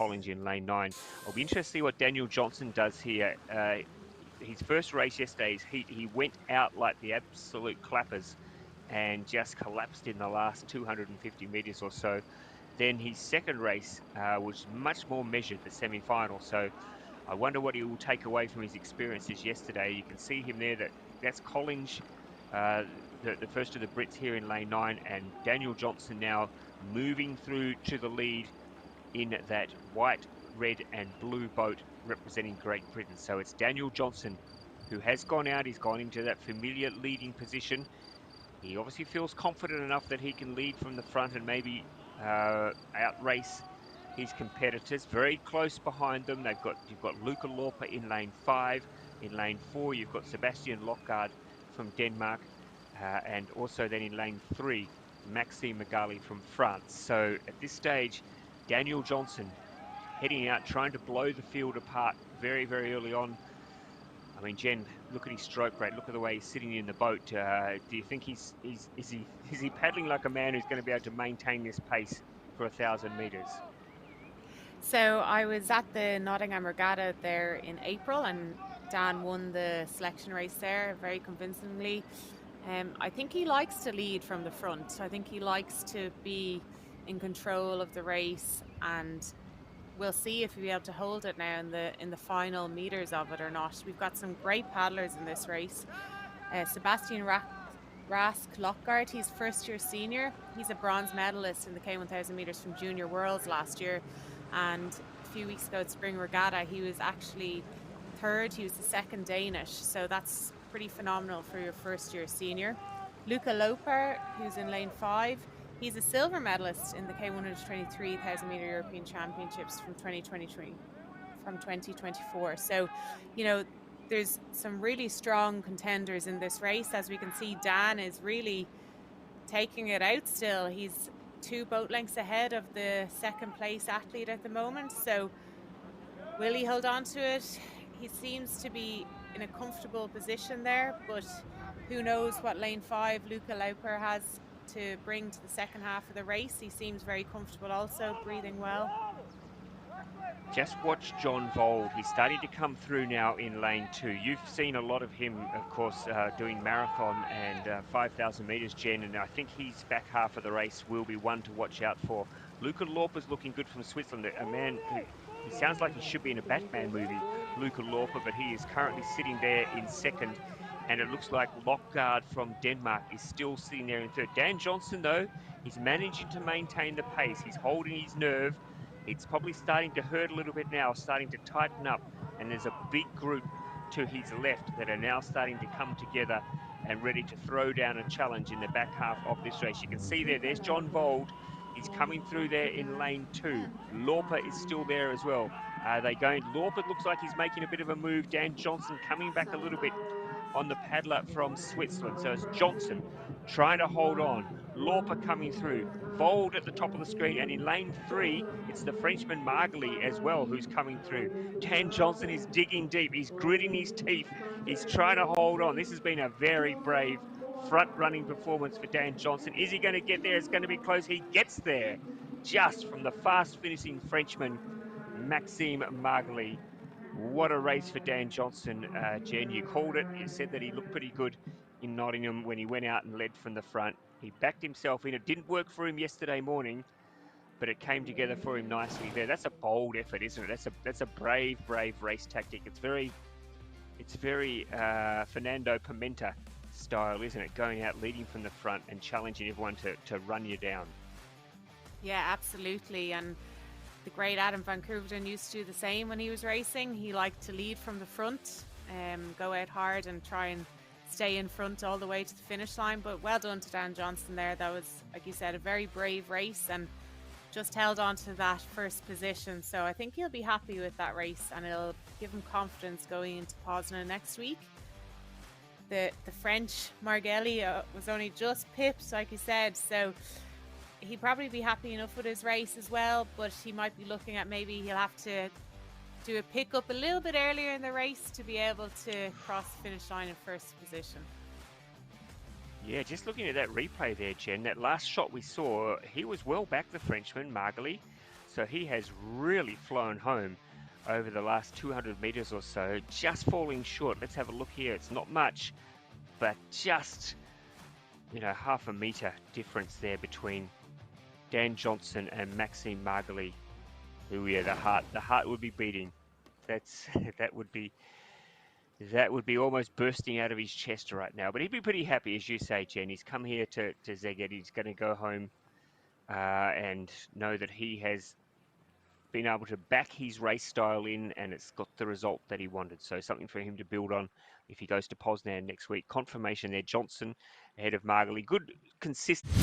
Collins in lane 9. I'll be interested to see what Daniel Johnson does here. His first race yesterday, he went out like the absolute clappers and just collapsed in the last 250 meters or so. Then his second race was much more measured, the semi-final. So I wonder what he will take away from his experiences yesterday. You can see him there. That's Collins, the first of the Brits here in lane 9, and Daniel Johnson now moving through to the lead in that white, red and blue boat representing Great Britain. So it's Daniel Johnson who has gone out. He's gone into that familiar leading position. He obviously feels confident enough that he can lead from the front and maybe outrace his competitors. Very close behind them. You've got Luca Lauper in lane 5. In lane 4, you've got Sebastian Lockgaard from Denmark, and also then in lane 3, Maxime Magali from France. So at this stage, Daniel Johnson heading out, trying to blow the field apart very, very early on. I mean, Jen, look at his stroke rate. Look at the way he's sitting in the boat. Do you think is he paddling like a man who's going to be able to maintain this pace for 1,000 meters? So I was at the Nottingham Regatta there in April, and Dan won the selection race there very convincingly. I think he likes to lead from the front. I think he likes to be in control of the race, and we'll see if he'll be able to hold it now in the final meters of it or not. We've got some great paddlers in this race. Sebastian Rask Lockgaard, he's first year senior. He's a bronze medalist in the K1000 meters from Junior Worlds last year. And a few weeks ago at Spring Regatta, he was actually third. He was the second Danish. So that's pretty phenomenal for your first year senior. Luca Lauper, who's in lane 5, he's a silver medalist in the K123 1,000 meter European Championships from 2024. So, you know, there's some really strong contenders in this race. As we can see, Dan is really taking it out still. He's 2 boat lengths ahead of the second place athlete at the moment. So will he hold on to it? He seems to be in a comfortable position there, but who knows what lane 5 Luca Lauper has to bring to the second half of the race. He seems very comfortable also, breathing well. Just watch John Vold. He's starting to come through now in lane 2. You've seen a lot of him, of course, doing marathon and 5,000 meters, Jen, and I think his back half of the race will be one to watch out for. Luca Lauper's looking good from Switzerland, a man who he sounds like he should be in a Batman movie, Luca Lauper, but he is currently sitting there in second, and it looks like Lockgaard from Denmark is still sitting there in third. Dan Johnson, though, is managing to maintain the pace. He's holding his nerve. It's probably starting to hurt a little bit now, starting to tighten up, and there's a big group to his left that are now starting to come together and ready to throw down a challenge in the back half of this race. You can see there's John Vold. He's coming through there in lane 2. Lauper is still there as well. Lauper looks like he's making a bit of a move. Dan Johnson coming back a little bit on the paddler from Switzerland. So it's Johnson trying to hold on. Lauper coming through. Vold at the top of the screen, and in lane 3, it's the Frenchman Margely as well who's coming through. Dan Johnson is digging deep. He's gritting his teeth. He's trying to hold on. This has been a very brave front-running performance for Dan Johnson. Is he going to get there? It's going to be close. He gets there just from the fast-finishing Frenchman, Maxime Margely. What a race for Dan Johnson, Jen. You called it. You said that he looked pretty good in Nottingham when he went out and led from the front. He backed himself in. It didn't work for him yesterday morning, but it came together for him nicely there. That's a bold effort, isn't it? That's a brave race tactic. It's very Fernando Pimenta style, isn't it? Going out, leading from the front and challenging everyone to run you down. Yeah, absolutely. And the great Adam van Koeverden used to do the same when he was racing. He liked to lead from the front, go out hard and try and stay in front all the way to the finish line. But well done to Dan Johnson there. That was, like you said, a very brave race and just held on to that first position. So I think he'll be happy with that race and it'll give him confidence going into Poznan next week. The French Margely was only just pipped, like you said, so he'd probably be happy enough with his race as well, but he might be looking at maybe he'll have to do a pickup a little bit earlier in the race to be able to cross the finish line in first position. Yeah, just looking at that replay there, Jen, that last shot we saw, he was well back, the Frenchman, Margely. So he has really flown home over the last 200 meters or so, just falling short. Let's have a look here. It's not much, but just, half a meter difference there between Dan Johnson and Maxime Margaly. Who, yeah, the heart would be beating. That would be almost bursting out of his chest right now. But he'd be pretty happy, as you say, Jen. He's come here to Szeged. He's going to go home and know that he has been able to back his race style in, and it's got the result that he wanted. So something for him to build on if he goes to Poznan next week. Confirmation there, Johnson ahead of Margaly. Good, consistent.